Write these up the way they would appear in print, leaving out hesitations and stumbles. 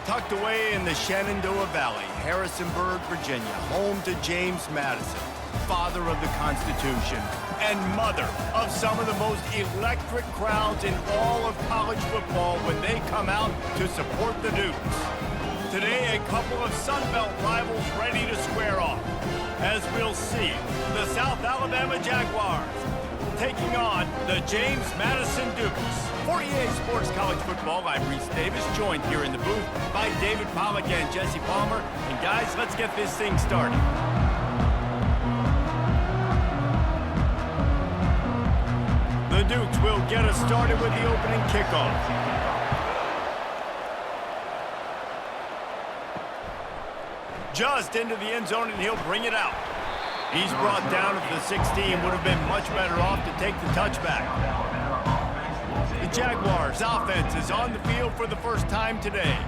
Tucked away in the Shenandoah Valley, Harrisonburg, Virginia, home to James Madison, father of the Constitution and mother of some of the most electric crowds in all of college football when they come out to support the Dukes. Today, a couple of Sun Belt rivals ready to square off. As we'll see, the South Alabama Jaguars taking on the James Madison Dukes. For EA Sports College Football, I'm Reese Davis, joined here in the booth by David Pollack and Jesse Palmer. And guys, let's get this thing started. The Dukes will get us started with the opening kickoff. Just into the end zone, and he'll bring it out. He's brought down at the 16. Would have been much better off to take the touchback. The Jaguars' offense is on the field for the first time today.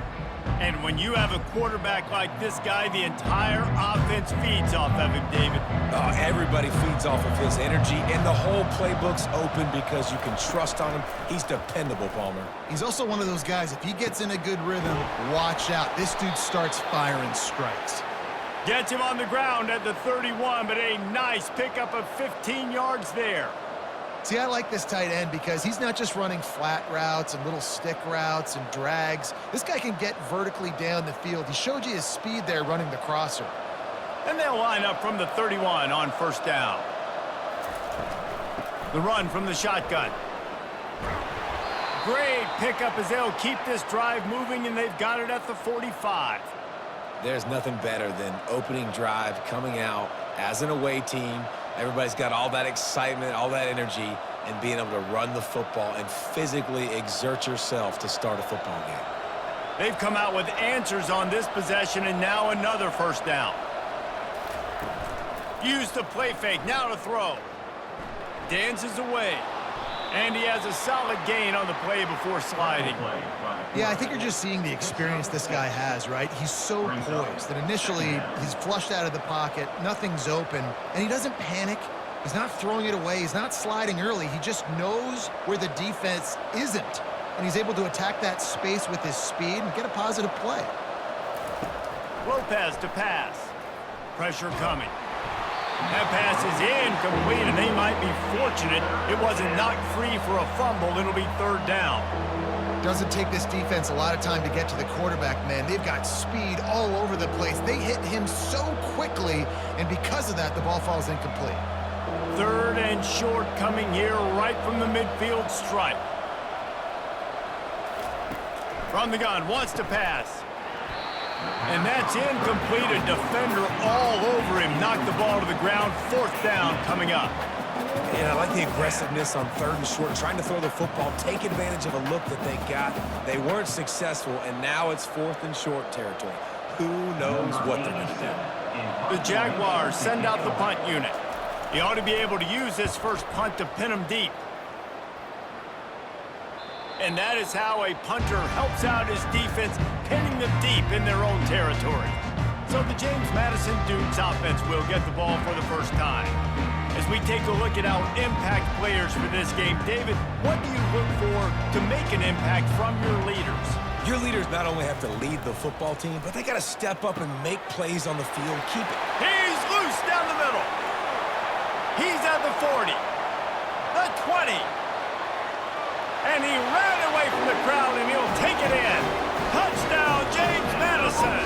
And when you have a quarterback like this guy, the entire offense feeds off of him, David. Everybody feeds off of his energy, and the whole playbook's open because you can trust on him. He's dependable, Palmer. He's also one of those guys, if he gets in a good rhythm, watch out. This dude starts firing strikes. Gets him on the ground at the 31, but a nice pickup of 15 yards there. See, I like this tight end because he's not just running flat routes and little stick routes and drags. This guy can get vertically down the field. He showed you his speed there running the crosser. And they'll line up from the 31 on first down. The run from the shotgun. Great pickup as they'll keep this drive moving, and they've got it at the 45. There's nothing better than opening drive, coming out as an away team. Everybody's got all that excitement, all that energy, and being able to run the football and physically exert yourself to start a football game. They've come out with answers on this possession, and now another first down. Use the play fake, now to throw. Dances away. And he has a solid gain on the play before sliding. Yeah, I think you're just seeing the experience this guy has, right? He's so poised that initially he's flushed out of the pocket, nothing's open, and he doesn't panic. He's not throwing it away. He's not sliding early. He just knows where the defense isn't, and he's able to attack that space with his speed and get a positive play. Lopez to pass. Pressure coming. That pass is incomplete, and they might be fortunate it wasn't knocked free for a fumble. It'll be third down. Doesn't take this defense a lot of time to get to the quarterback, man. They've got speed all over the place. They hit him so quickly, and because of that, the ball falls incomplete. Third and short coming here right from the midfield stripe. From the gun, wants to pass. And that's incomplete. A defender all over him. Knocked the ball to the ground. Fourth down coming up. And I like the aggressiveness on third and short, trying to throw the football, take advantage of a look that they got. They weren't successful, and now it's fourth and short territory. Who knows what they're going to do? The Jaguars send out the punt unit. He ought to be able to use this first punt to pin him deep. And that is how a punter helps out his defense, pinning them deep in their own territory. So the James Madison Dukes offense will get the ball for the first time. As we take a look at our impact players for this game, David, what do you look for to make an impact from your leaders? Your leaders not only have to lead the football team, but they got to step up and make plays on the field. Keep it. He's loose down the middle. He's at the 40, the 20. And he ran away from the crowd, and he'll take it in. Touchdown, James Madison.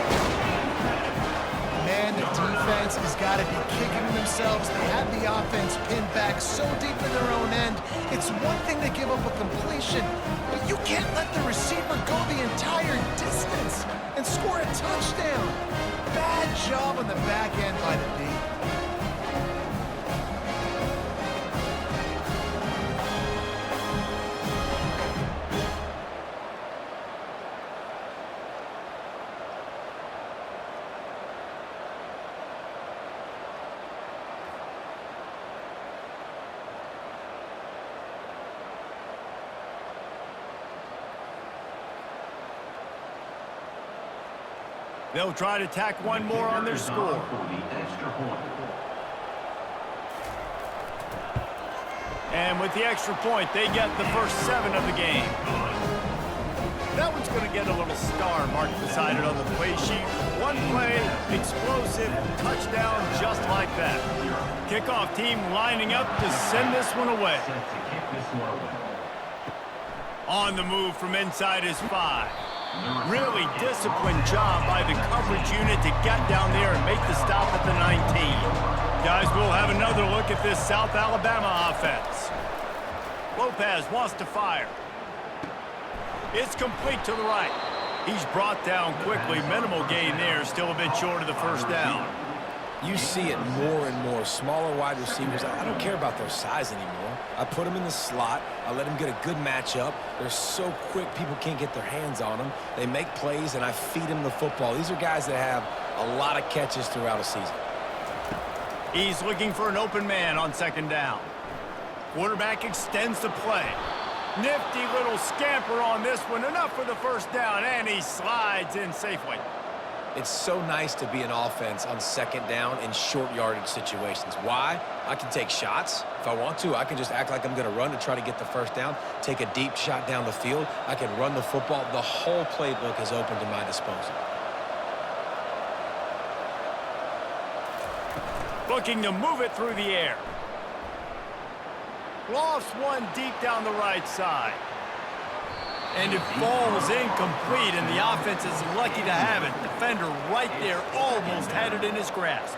Man, the defense has got to be kicking themselves. They had the offense pinned back so deep in their own end. It's one thing to give up a completion, but you can't let the receiver go the entire distance and score a touchdown. Bad job on the back end by the D. They'll try to tack one more on their score. And with the extra point, they get the first 7 of the game. That one's going to get a little star mark beside it on the play sheet. One play, explosive, touchdown just like that. Kickoff team lining up to send this one away. On the move from inside his 5. Really disciplined job by the coverage unit to get down there and make the stop at the 19. Guys, we'll have another look at this South Alabama offense. Lopez wants to fire. It's complete to the right. He's brought down quickly. Minimal gain there. Still a bit short of the first down. You see it more and more. Smaller wide receivers, I don't care about their size anymore. I put them in the slot. I let them get a good matchup. They're so quick, people can't get their hands on them. They make plays, and I feed them the football. These are guys that have a lot of catches throughout a season. He's looking for an open man on second down. Quarterback extends the play. Nifty little scamper on this one. Enough for the first down, and he slides in safely. It's so nice to be an offense on second down in short yardage situations. Why? I can take shots. If I want to, I can just act like I'm going to run to try to get the first down, take a deep shot down the field. I can run the football. The whole playbook is open to my disposal. Looking to move it through the air. Lofts one deep down the right side. And it falls incomplete, and the offense is lucky to have it. Defender right there almost had it in his grasp.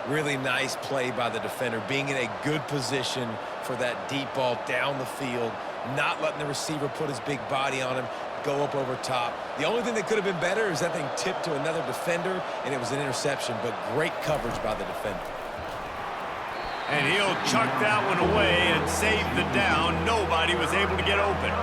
Really nice play by the defender, being in a good position for that deep ball down the field, not letting the receiver put his big body on him, go up over top. The only thing that could have been better is that thing tipped to another defender, and it was an interception, but great coverage by the defender. And he'll chuck that one away and save the down. Nobody was able to get open.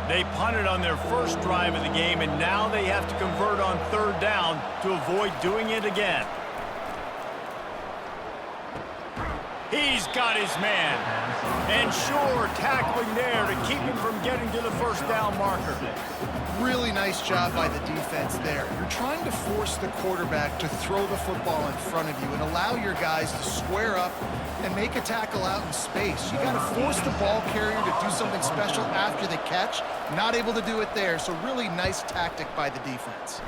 They punted on their first drive of the game, and now they have to convert on third down to avoid doing it again. He's got his man. And sure, tackling there to keep him from getting to the first down marker. Really nice job by the defense there. You're trying to force the quarterback to throw the football in front of you and allow your guys to square up and make a tackle out in space. You got to force the ball carrier to do something special after the catch. Not able to do it there, so really nice tactic by the defense.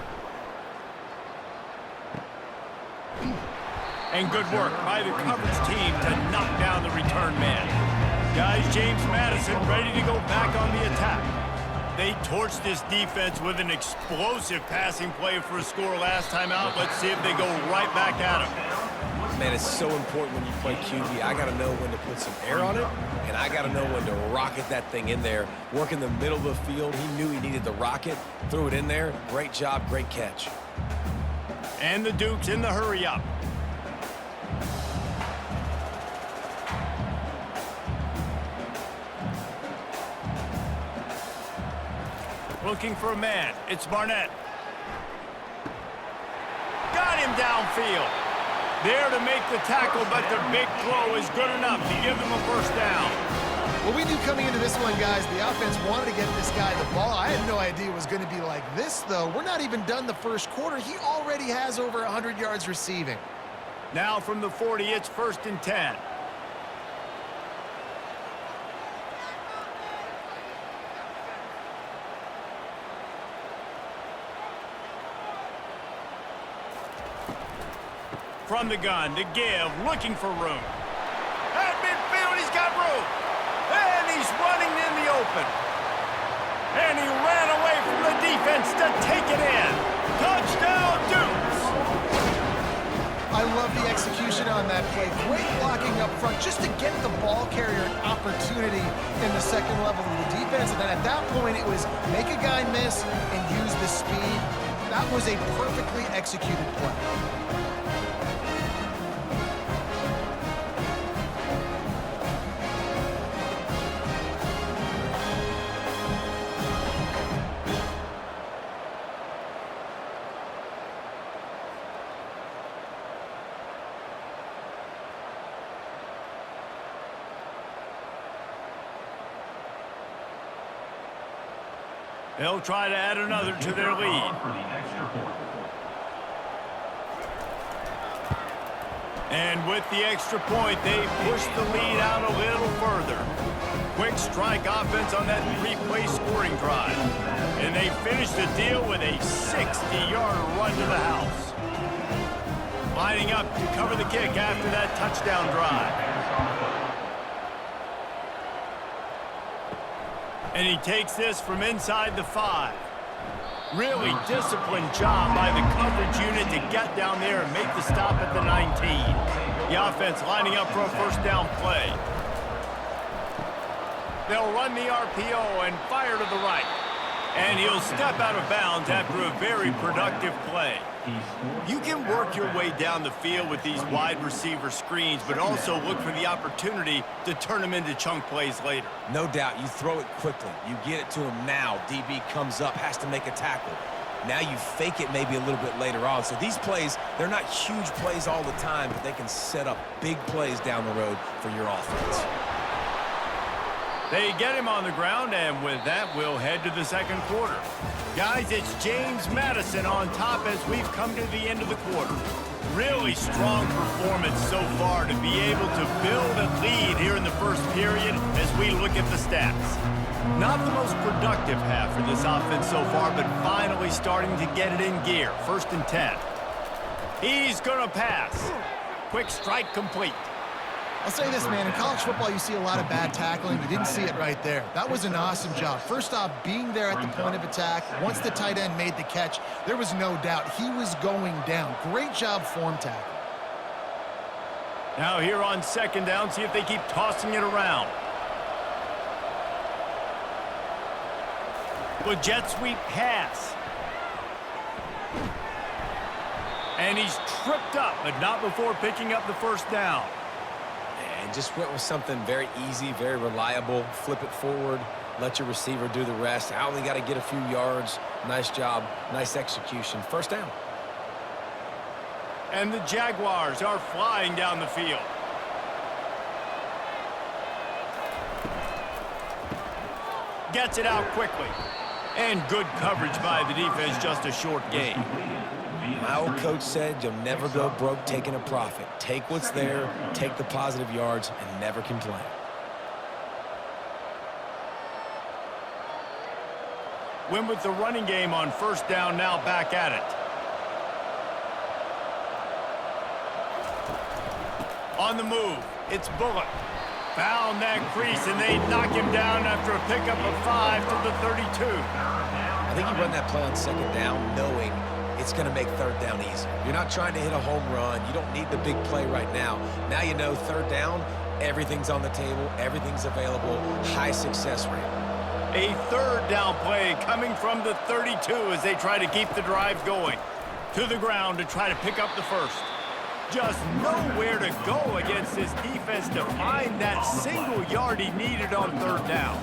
And good work by the coverage team to knock down the return man. Guys, James Madison ready to go back on the attack. They torched this defense with an explosive passing play for a score last time out. Let's see if they go right back at him. Man, it's so important when you play QB. I got to know when to put some air on it, and I got to know when to rocket that thing in there. Work in the middle of the field. He knew he needed the rocket, threw it in there. Great job, great catch. And the Dukes in the hurry-up. Looking for a man. It's Barnett. Got him downfield. There to make the tackle, but the big throw is good enough to give them a first down. Well, we knew coming into this one, guys, the offense wanted to get this guy the ball. I had no idea it was going to be like this, though. We're not even done the first quarter. He already has over 100 yards receiving. Now from the 40, it's 1st and 10. From the gun to give, looking for room. At midfield, he's got room. And he's running in the open. And he ran away from the defense to take it in. Touchdown, Dukes! I love the execution on that play. Great blocking up front just to get the ball carrier an opportunity in the second level of the defense. And then at that point, it was make a guy miss and use the speed. That was a perfectly executed play. They'll try to add another to their lead. And with the extra point, they push the lead out a little further. Quick strike offense on that three-play scoring drive. And they finish the deal with a 60-yard run to the house. Lining up to cover the kick after that touchdown drive. And he takes this from inside the 5. Really disciplined job by the coverage unit to get down there and make the stop at the 19. The offense lining up for a first down play. They'll run the RPO and fire to the right. And he'll step out of bounds after a very productive play. You can work your way down the field with these wide receiver screens, but also look for the opportunity to turn them into chunk plays later. No doubt, you throw it quickly. You get it to him now. DB comes up, has to make a tackle. Now you fake it maybe a little bit later on. So these plays, they're not huge plays all the time, but they can set up big plays down the road for your offense. They get him on the ground, and with that, we'll head to the second quarter. Guys, it's James Madison on top as we've come to the end of the quarter. Really strong performance so far to be able to build a lead here in the first period as we look at the stats. Not the most productive half for this offense so far, but finally starting to get it in gear. 1st and 10. He's going to pass. Quick strike complete. I'll say this, man. In college football, you see a lot of bad tackling. You didn't see it right there. That was an awesome job. First off, being there at the point of attack. Once the tight end made the catch, there was no doubt he was going down. Great job form tackle. Now here on 2nd down, see if they keep tossing it around. With jet sweep pass. And he's tripped up, but not before picking up the first down. And just went with something very easy, very reliable. Flip it forward, let your receiver do the rest. I only got to get a few yards. Nice job, nice execution. First down. And the Jaguars are flying down the field. Gets it out quickly. And good coverage by the defense, just a short gain. My old coach said you'll never go broke taking a profit. Take what's there, take the positive yards, and never complain. Win with the running game on 1st down, now back at it. On the move, it's Bullock. Found that crease, and they knock him down after a pickup of 5 to the 32. I think you run that play on 2nd down knowing it's going to make 3rd down easy. You're not trying to hit a home run. You don't need the big play right now. Now you know 3rd down, everything's on the table, everything's available, high success rate. A 3rd down play coming from the 32 as they try to keep the drive going. To the ground to try to pick up the first. Just nowhere to go against this defense to find that single yard he needed on 3rd down.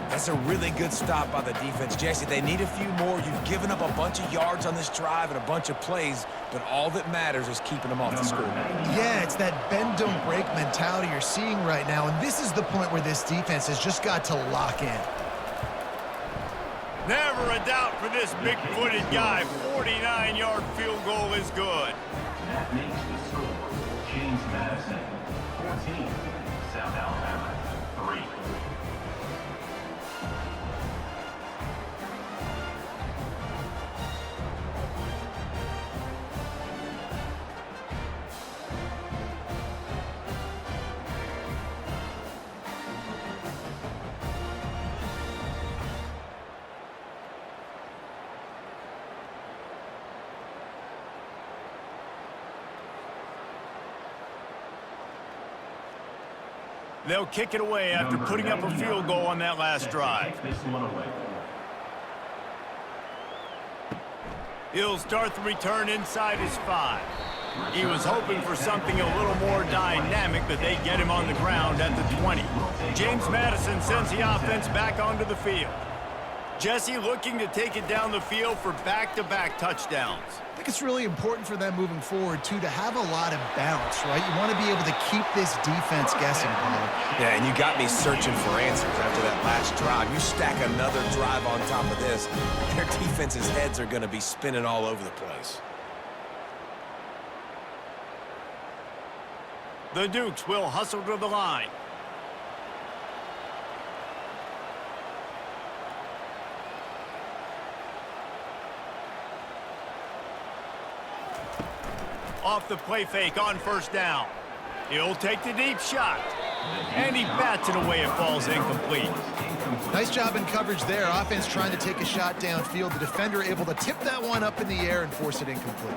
That's a really good stop by the defense, Jesse. They need a few more. You've given up a bunch of yards on this drive and a bunch of plays, but all that matters is keeping them off the scoreboard. Yeah, it's that bend, don't break mentality you're seeing right now, and this is the point where this defense has just got to lock in. Never a doubt for this big-footed guy. 49-yard field goal is good. That makes the score James Madison, 14, South Alabama, 3. They'll kick it away after putting up a field goal on that last drive. He'll start the return inside his 5. He was hoping for something a little more dynamic, but they get him on the ground at the 20. James Madison sends the offense back onto the field. Jesse looking to take it down the field for back-to-back touchdowns. I think it's really important for them moving forward, too, to have a lot of bounce, right? You want to be able to keep this defense guessing, Paul. Yeah, and you got me searching for answers after that last drive. You stack another drive on top of this, their defense's heads are going to be spinning all over the place. The Dukes will hustle to the line. Off the play fake on first down. He'll take the deep shot. And he bats it away. It falls incomplete. Nice job in coverage there. Offense trying to take a shot downfield. The defender able to tip that one up in the air and force it incomplete.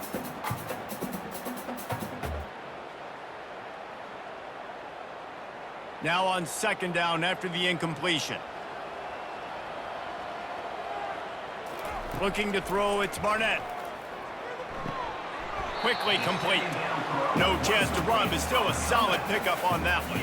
Now on second down after the incompletion. Looking to throw, it's Barnett. Quickly complete. No chance to run, but still a solid pickup on that one.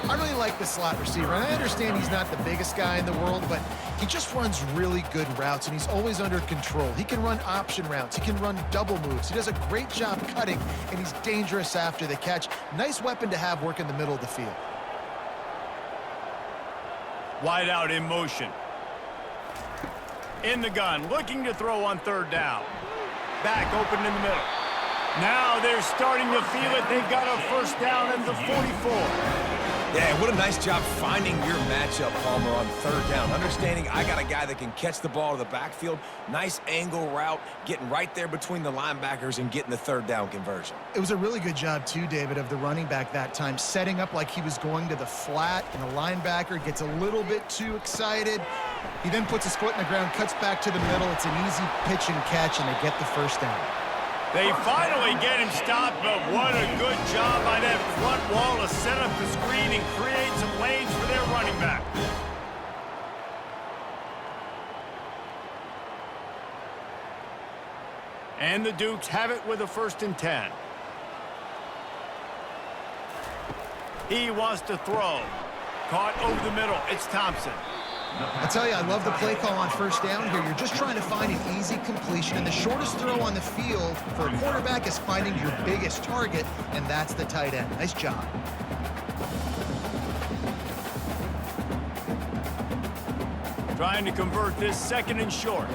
I really like the slot receiver, and I understand he's not the biggest guy in the world, but he just runs really good routes, and he's always under control. He can run option routes. He can run double moves. He does a great job cutting, and he's dangerous after the catch. Nice weapon to have work in the middle of the field. Wide out in motion. In the gun, looking to throw on third down. Back open in the middle. Now they're starting to feel it. They've got a first down in the 44. Yeah, what a nice job finding your matchup, Palmer, on third down. Understanding I got a guy that can catch the ball to the backfield. Nice angle route, getting right there between the linebackers and getting the third down conversion. It was a really good job, too, David, of the running back that time, setting up like he was going to the flat, and the linebacker gets a little bit too excited. He then puts his foot in the ground, cuts back to the middle. It's an easy pitch and catch, and they get the first down. They finally get him stopped, but what a good job by that front wall to set up the screen and create some lanes for their running back. And the Dukes have it with a 1st and 10. He wants to throw. Caught over the middle. It's Thompson. I tell you, I love the play call on first down here. You're just trying to find an easy completion, and the shortest throw on the field for a quarterback is finding your biggest target, and that's the tight end. Nice job. Trying to convert this 2nd and short.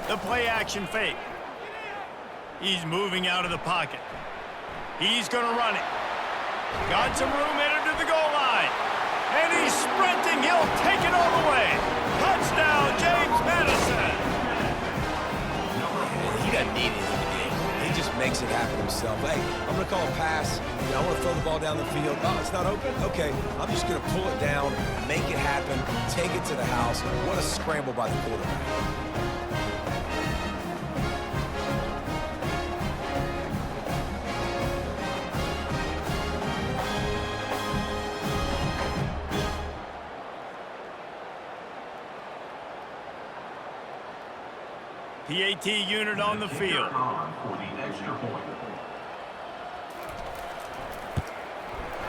The play action fake. He's moving out of the pocket. He's going to run it. Got some room headed to the goal line. And he's sprinting. He'll take it all the way. Touchdown, James Madison. He doesn't need it in the game. He just makes it happen himself. Hey, I'm going to call a pass. I want to throw the ball down the field. Oh, it's not open? Okay. I'm just going to pull it down, make it happen, take it to the house. What a scramble by the quarterback. PAT unit on the field.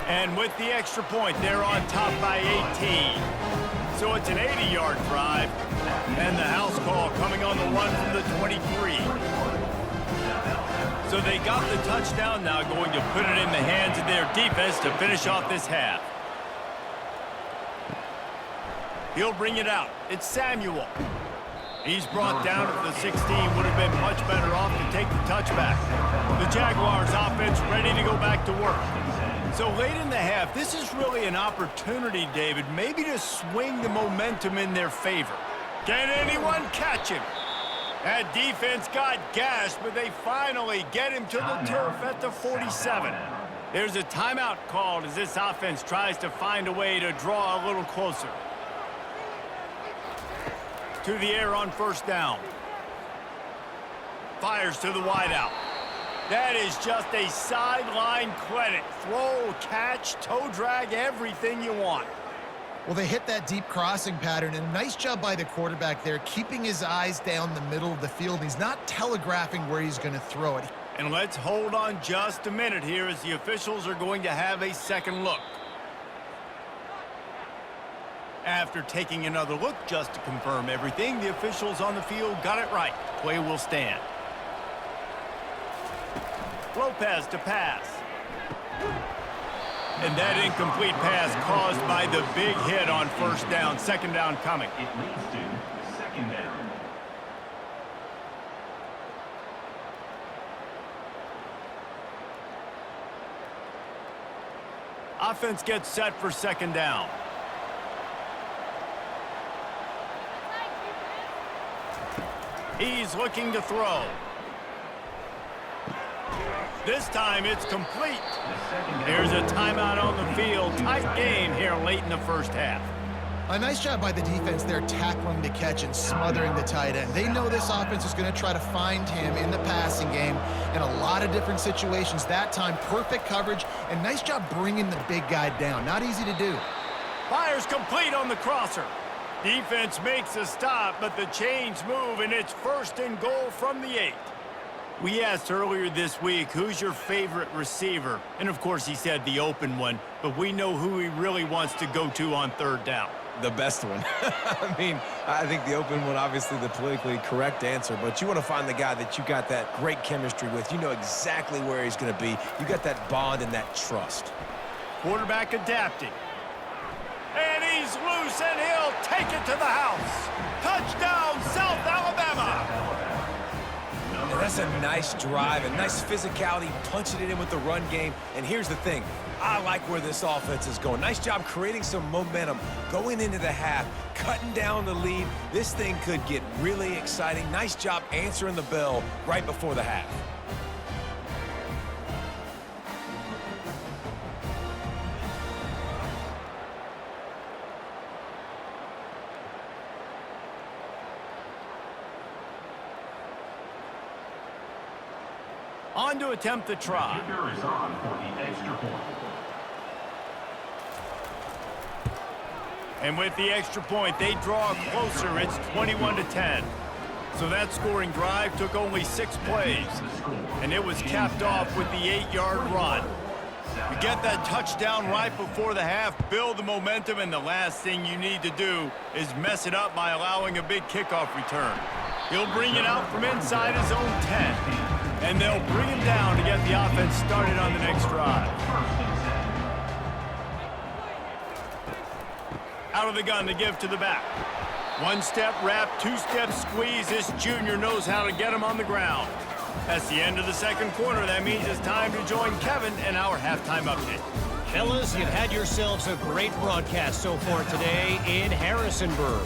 And with the extra point, they're on top by 18. So it's an 80-yard drive. And the house call coming on the run from the 23. So they got the touchdown, now going to put it in the hands of their defense to finish off this half. He'll bring it out. It's Samuel. He's brought down at the 16. Would have been much better off to take the touchback. The Jaguars offense ready to go back to work. So late in the half, this is really an opportunity, David, maybe to swing the momentum in their favor. Can anyone catch him? That defense got gashed, but they finally get him to the turf at the 47. There's a timeout called as this offense tries to find a way to draw a little closer. To the air on first down. Fires to the wideout. That is just a sideline credit. Throw, catch, toe drag, everything you want. Well, they hit that deep crossing pattern, and a nice job by the quarterback there, keeping his eyes down the middle of the field. He's not telegraphing where he's going to throw it. And let's hold on just a minute here as the officials are going to have a second look. After taking another look just to confirm everything, the officials on the field got it right. Play will stand. Lopez to pass. And that incomplete pass caused by the big hit on first down. Second down coming. It leads to 2nd down. Offense gets set for second down. He's looking to throw. This time it's complete. There's a timeout on the field. Tight game here late in the first half. A nice job by the defense there tackling the catch and smothering the tight end. They know this offense is going to try to find him in the passing game in a lot of different situations. That time, perfect coverage, and nice job bringing the big guy down. Not easy to do. Fires complete on the crosser. Defense makes a stop, but the chains move, and it's first and goal from the 8. We asked earlier this week, who's your favorite receiver? And, of course, he said the open one, but we know who he really wants to go to on third down. The best one. I mean, I think the open one, obviously the politically correct answer, but you want to find the guy that you got that great chemistry with. You know exactly where he's going to be. You got that bond and that trust. Quarterback adapting. And he's loose, and he'll take it to the house. Touchdown, South Alabama. And that's a nice drive, a nice physicality, punching it in with the run game. And here's the thing. I like where this offense is going. Nice job creating some momentum, going into the half, cutting down the lead. This thing could get really exciting. Nice job answering the bell right before the half. On to attempt the try. Kicker is on for the extra point. And with the extra point, they draw closer. It's 21-10. So that scoring drive took only 6 plays. And it was capped off with the 8-yard run. You get that touchdown right before the half, build the momentum, and the last thing you need to do is mess it up by allowing a big kickoff return. He'll bring it out from inside his own 10. And they'll bring him down to get the offense started on the next drive. Out of the gun to give to the back. One-step wrap, two-step squeeze. This junior knows how to get him on the ground. That's the end of the second quarter. That means it's time to join Kevin and our halftime update. Fellas, you've had yourselves a great broadcast so far today in Harrisonburg.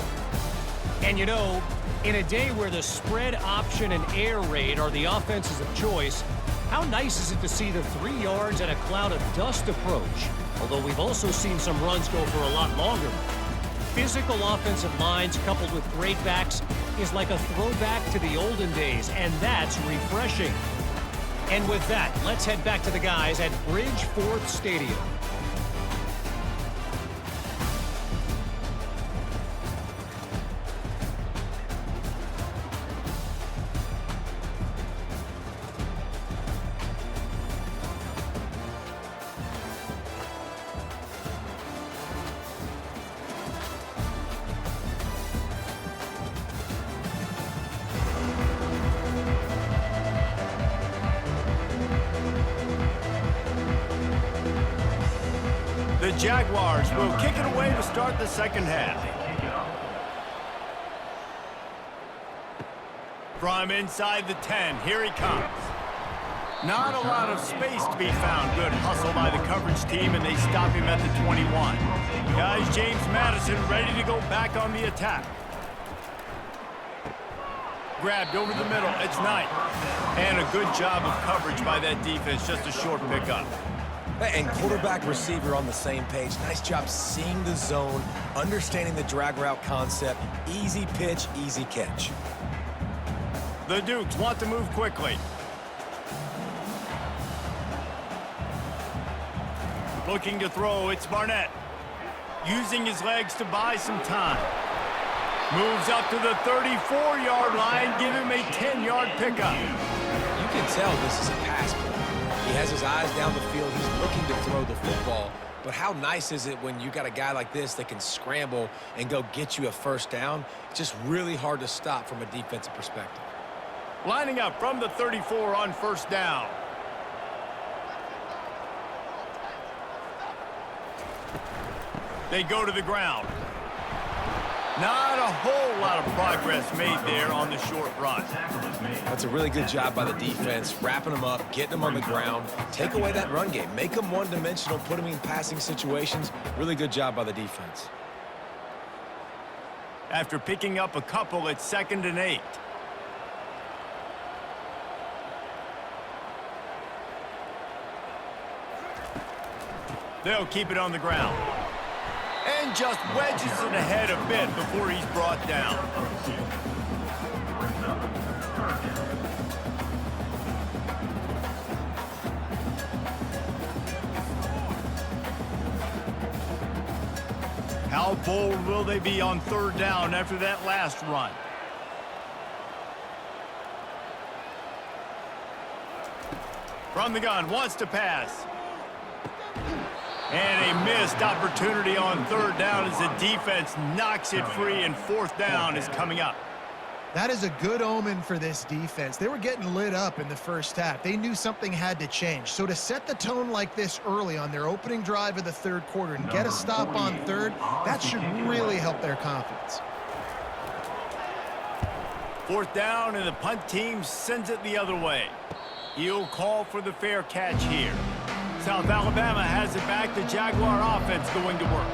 And you know, in a day where the spread option and air raid are the offenses of choice, how nice is it to see the 3 yards and a cloud of dust approach? Although we've also seen some runs go for a lot longer. Physical offensive lines coupled with great backs is like a throwback to the olden days, and that's refreshing. And with that, let's head back to the guys at Bridgeforth Stadium. The Jaguars will kick it away to start the second half. From inside the 10, here he comes. Not a lot of space to be found. Good hustle by the coverage team, and they stop him at the 21. Guys, James Madison ready to go back on the attack. Grabbed over the middle. It's Knight. And a good job of coverage by that defense. Just a short pickup. And quarterback receiver on the same page. Nice job seeing the zone, understanding the drag route concept. Easy pitch, easy catch. The Dukes want to move quickly. Looking to throw, it's Barnett. Using his legs to buy some time. Moves up to the 34-yard line, give him a 10-yard pickup. You can tell this is a pass play. He has his eyes down the field. He's looking to throw the football. But how nice is it when you got a guy like this that can scramble and go get you a first down? It's just really hard to stop from a defensive perspective. Lining up from the 34 on first down. They go to the ground. Not a whole lot of progress made there on the short run. That's a really good job by the defense, wrapping them up, getting them on the ground. Take away that run game. Make them one-dimensional, put them in passing situations. Really good job by the defense. After picking up a couple, it's 2nd and 8. They'll keep it on the ground. And just wedges it ahead a bit before he's brought down. How bold will they be on 3rd down after that last run? From the gun, wants to pass. And a missed opportunity on 3rd down as the defense knocks it free, and 4th down is coming up. That is a good omen for this defense. They were getting lit up in the first half. They knew something had to change. So to set the tone like this early on their opening drive of the 3rd quarter and get a stop on 3rd, that should really help their confidence. 4th down, and the punt team sends it the other way. He'll call for the fair catch here. South Alabama has it back. The Jaguar offense going to work.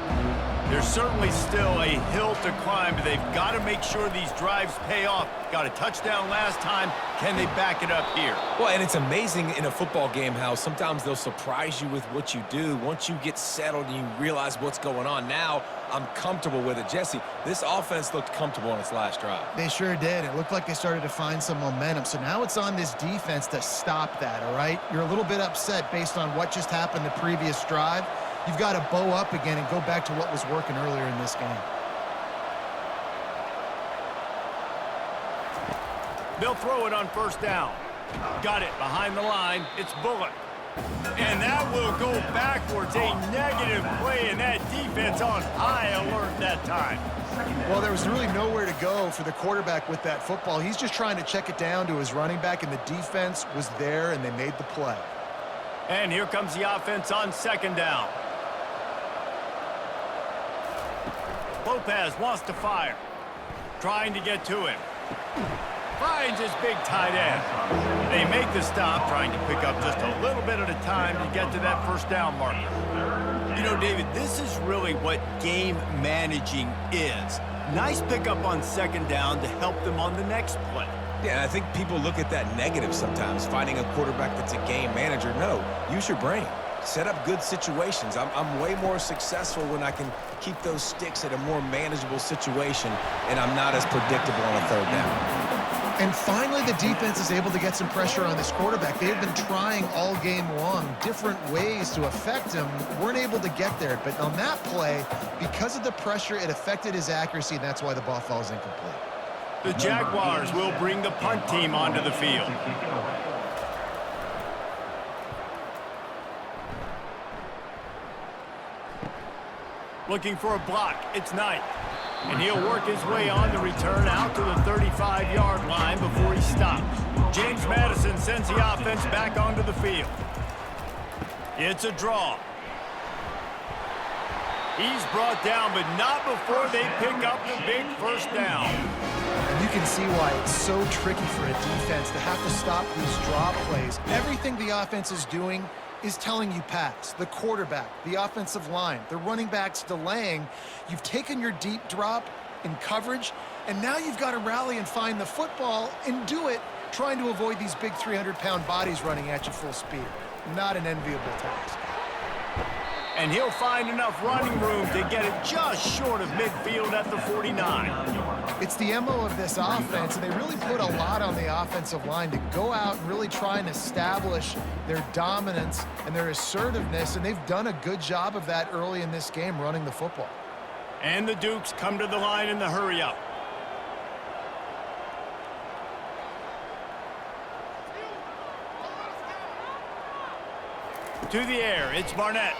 There's certainly still a hill to climb, but they've got to make sure these drives pay off. Got a touchdown last time. Can they back it up here? Well, and it's amazing in a football game how sometimes they'll surprise you with what you do. Once you get settled and you realize what's going on, now I'm comfortable with it. Jesse, this offense looked comfortable on its last drive. They sure did. It looked like they started to find some momentum. So now it's on this defense to stop that, all right? You're a little bit upset based on what just happened the previous drive. You've got to bow up again and go back to what was working earlier in this game. They'll throw it on 1st down. Got it behind the line. It's Bullock. And that will go backwards. A negative play, and that defense on high alert that time. Well, there was really nowhere to go for the quarterback with that football. He's just trying to check it down to his running back, and the defense was there, and they made the play. And here comes the offense on 2nd down. Lopez wants to fire. Trying to get to him. Finds his big tight end. They make the stop, trying to pick up just a little bit at a time to get to that 1st down marker. You know, David, this is really what game managing is. Nice pickup on 2nd down to help them on the next play. Yeah, and I think people look at that negative sometimes, finding a quarterback that's a game manager. No, use your brain. Set up good situations. I'm way more successful when I can keep those sticks at a more manageable situation, and I'm not as predictable on a 3rd down. And finally, the defense is able to get some pressure on this quarterback. They've been trying all game long different ways to affect him. Weren't able to get there. But on that play, because of the pressure, it affected his accuracy, and that's why the ball falls incomplete. The Jaguars will bring the punt team onto the field. Looking for a block. It's Knight. And he'll work his way on the return out to the 35-yard line before he stops. James Madison sends the offense back onto the field. It's a draw. He's brought down, but not before they pick up the big 1st down. And you can see why it's so tricky for a defense to have to stop these draw plays. Everything the offense is doing is telling you pass. The quarterback, the offensive line, the running backs delaying. You've taken your deep drop in coverage, and now you've got to rally and find the football and do it trying to avoid these big 300-pound bodies running at you full speed. Not an enviable task. And he'll find enough running room to get it just short of midfield at the 49. It's the MO of this offense, and they really put a lot on the offensive line to go out and really try and establish their dominance and their assertiveness, and they've done a good job of that early in this game running the football. And the Dukes come to the line in the hurry-up. To the air, it's Barnett.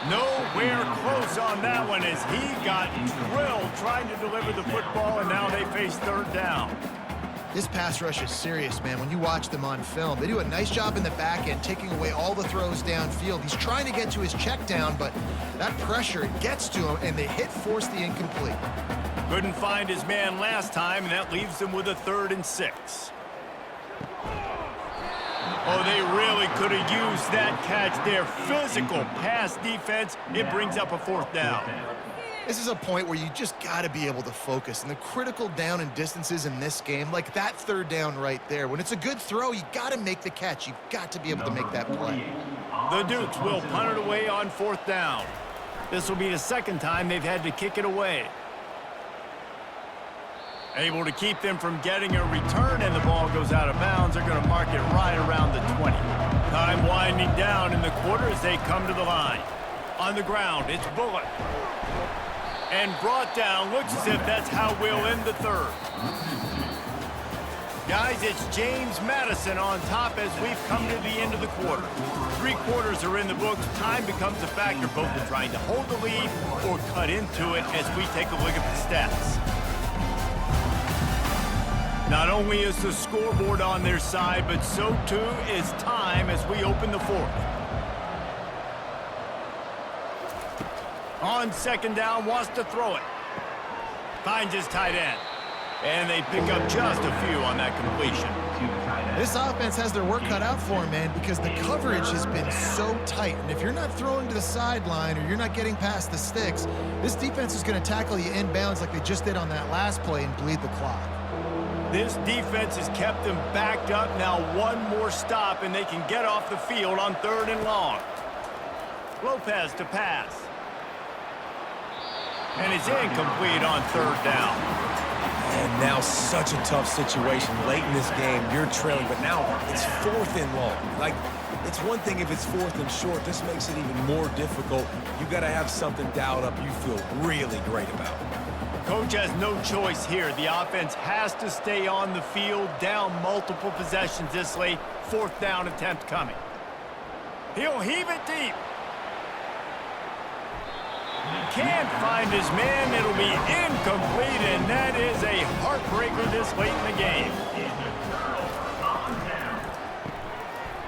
Nowhere close on that one as he got drilled trying to deliver the football, and now they face 3rd down. This pass rush is serious, man. When you watch them on film, they do a nice job in the back end, taking away all the throws downfield. He's trying to get to his check down, but that pressure gets to him, and the hit forced the incomplete. Couldn't find his man last time, and that leaves him with a 3rd and 6. Oh, they really could have used that catch there. Physical pass defense. It brings up a 4th down. This is a point where you just got to be able to focus. And the critical down and distances in this game, like that 3rd down right there, when it's a good throw, you got to make the catch. You've got to be able to make that play. The Dukes will punt it away on 4th down. This will be the 2nd time they've had to kick it away. Able to keep them from getting a return, and the ball goes out of bounds. They're going to mark it right around the 20. Time winding down in the quarter as they come to the line. On the ground, it's Bullock. And brought down. Looks as if that's how we'll end the 3rd. Guys, it's James Madison on top as we've come to the end of the quarter. 3 quarters are in the books. Time becomes a factor, both in trying to hold the lead or cut into it as we take a look at the stats. Not only is the scoreboard on their side, but so too is time as we open the 4th. On 2nd down, wants to throw it. Finds his tight end. And they pick up just a few on that completion. This offense has their work cut out for them, man, because the coverage has been so tight. And if you're not throwing to the sideline or you're not getting past the sticks, this defense is going to tackle you inbounds like they just did on that last play and bleed the clock. This defense has kept them backed up. Now one more stop, and they can get off the field on 3rd and long. Lopez to pass. And it's incomplete on 3rd down. And now such a tough situation. Late in this game, you're trailing, but now it's 4th and long. Like, it's one thing if it's 4th and short. This makes it even more difficult. You got to have something dialed up you feel really great about. Coach has no choice here. The offense has to stay on the field, down multiple possessions this late. 4th down attempt coming. He'll heave it deep. Can't find his man. It'll be incomplete, and that is a heartbreaker this late in the game.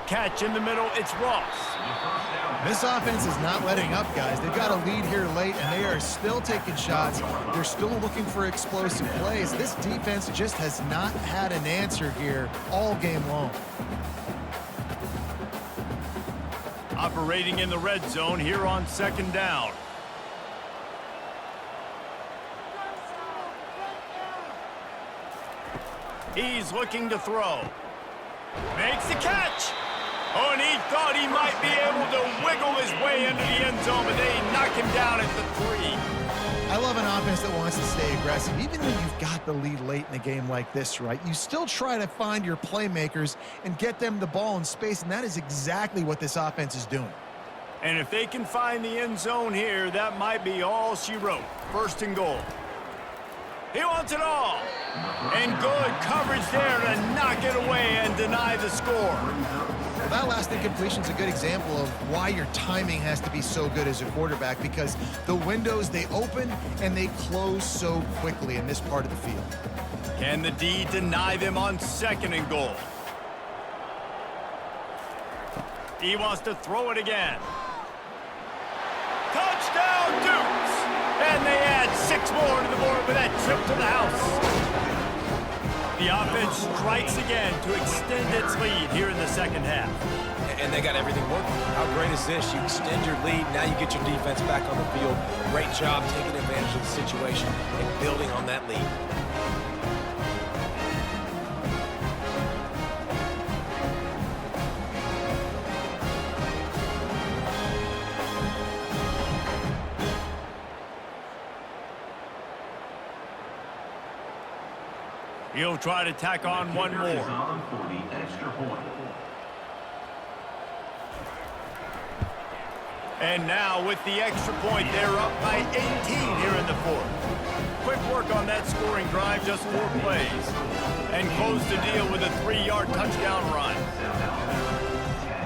Catch in the middle. It's Ross. This offense is not letting up, guys. They've got a lead here late, and they are still taking shots. They're still looking for explosive plays. This defense just has not had an answer here all game long. Operating in the red zone here on 2nd down. He's looking to throw. Makes the catch. Oh, and he thought he might be able to wiggle his way into the end zone, but they knock him down at the 3. I love an offense that wants to stay aggressive. Even when you've got the lead late in a game like this, right, you still try to find your playmakers and get them the ball in space, and that is exactly what this offense is doing. And if they can find the end zone here, that might be all she wrote. 1st and goal. He wants it all. And good coverage there to knock it away and deny the score. Well, that last incompletion is a good example of why your timing has to be so good as a quarterback, because the windows, they open and they close so quickly in this part of the field. Can the D deny them on 2nd and goal? He wants to throw it again. Touchdown, Dukes! And they add 6 more to the board with that trip to the house. The offense strikes again to extend its lead here in the 2nd half. And they got everything working. How great is this? You extend your lead, now you get your defense back on the field. Great job taking advantage of the situation and building on that lead. He'll try to tack on one more. And now with the extra point, they're up by 18 here in the 4th. Quick work on that scoring drive, just 4 plays. And close the deal with a 3-yard touchdown run.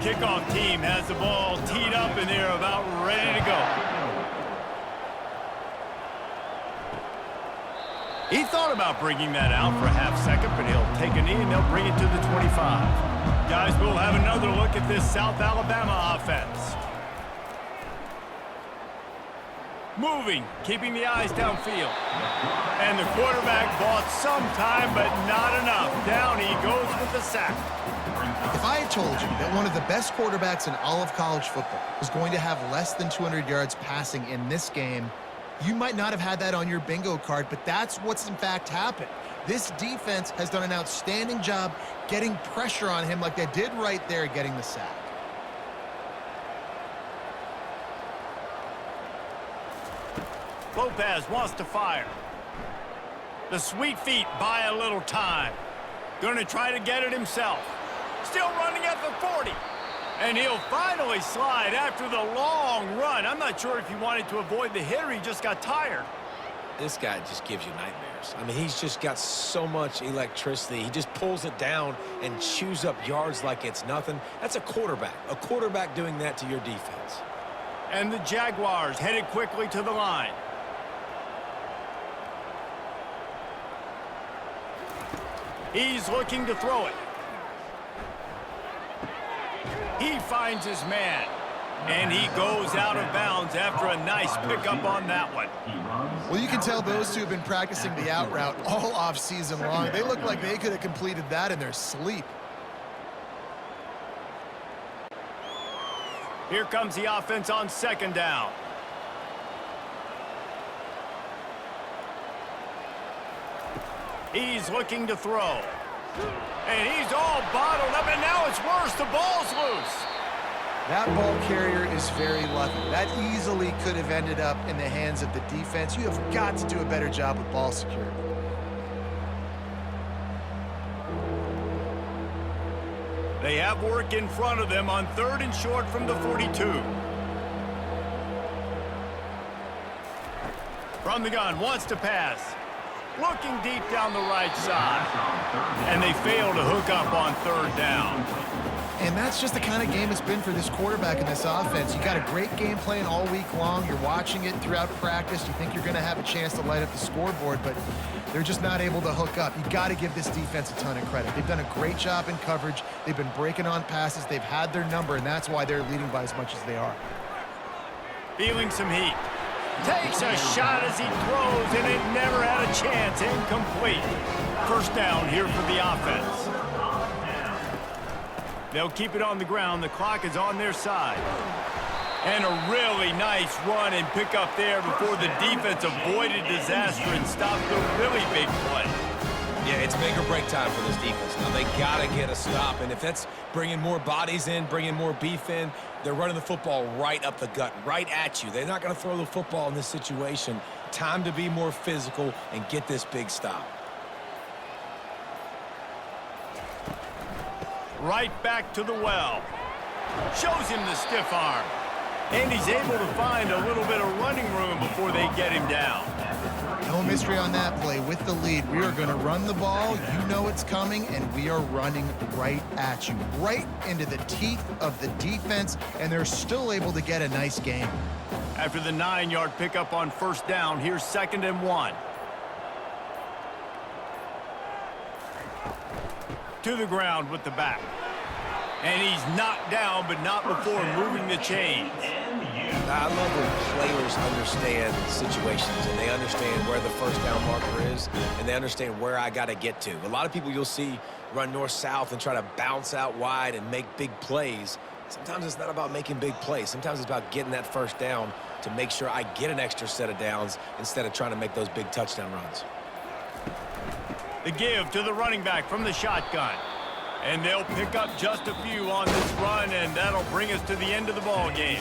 Kickoff team has the ball teed up and they're about ready to go. He thought about bringing that out for a half second, but he'll take a knee and they'll bring it to the 25. Guys, we'll have another look at this South Alabama offense. Moving, keeping the eyes downfield. And the quarterback bought some time, but not enough. Down he goes with the sack. If I had told you that one of the best quarterbacks in all of college football was going to have less than 200 yards passing in this game, you might not have had that on your bingo card, but that's what's in fact happened. This defense has done an outstanding job getting pressure on him like they did right there getting the sack. Lopez wants to fire. The sweet feet buy a little time. Gonna try to get it himself. Still running at the 40. And he'll finally slide after the long run. I'm not sure if he wanted to avoid the hit or he just got tired. This guy just gives you nightmares. I mean, he's just got so much electricity. He just pulls it down and chews up yards like it's nothing. That's a quarterback doing that to your defense. And the Jaguars headed quickly to the line. He's looking to throw it. He finds his man. And he goes out of bounds after a nice pickup on that one. Well, you can tell those two have been practicing the out route all off season long. They look like they could have completed that in their sleep. Here comes the offense on second down. He's looking to throw. And he's all bottled up, and now it's worse. The ball's loose. That ball carrier is very lucky. That easily could have ended up in the hands of the defense. You have got to do a better job with ball security. They have work in front of them on 3rd and short from the 42. From the gun, wants to pass. Looking deep down the right side. And they fail to hook up on 3rd down. And that's just the kind of game it's been for this quarterback in this offense. You got a great game plan all week long. You're watching it throughout practice. You think you're going to have a chance to light up the scoreboard, but they're just not able to hook up. You got to give this defense a ton of credit. They've done a great job in coverage. They've been breaking on passes. They've had their number, and that's why they're leading by as much as they are. Feeling some heat. Takes a shot as he throws, and it never had a chance. Incomplete. First down here for the offense. They'll keep it on the ground. The clock is on their side. And a really nice run and pick up there before the defense avoided disaster and stopped the really big play. Yeah, it's make or break time for this defense. Now, they got to get a stop, and if that's bringing more bodies in, bringing more beef in, they're running the football right up the gut, right at you. They're not going to throw the football in this situation. Time to be more physical and get this big stop. Right back to the well. Shows him the stiff arm. And he's able to find a little bit of running room before they get him down. No mystery on that play. With the lead, we are going to run the ball. You know it's coming, and we are running right at you, right into the teeth of the defense, and they're still able to get a nice game. After the 9-yard pickup on first down, here's 2nd and 1. To the ground with the back. And he's knocked down, but not before moving the chains. I love when players understand situations and they understand where the first down marker is and they understand where I got to get to. A lot of people you'll see run north-south and try to bounce out wide and make big plays. Sometimes it's not about making big plays. Sometimes it's about getting that first down to make sure I get an extra set of downs instead of trying to make those big touchdown runs. The give to the running back from the shotgun. And they'll pick up just a few on this run, and that'll bring us to the end of the ball game.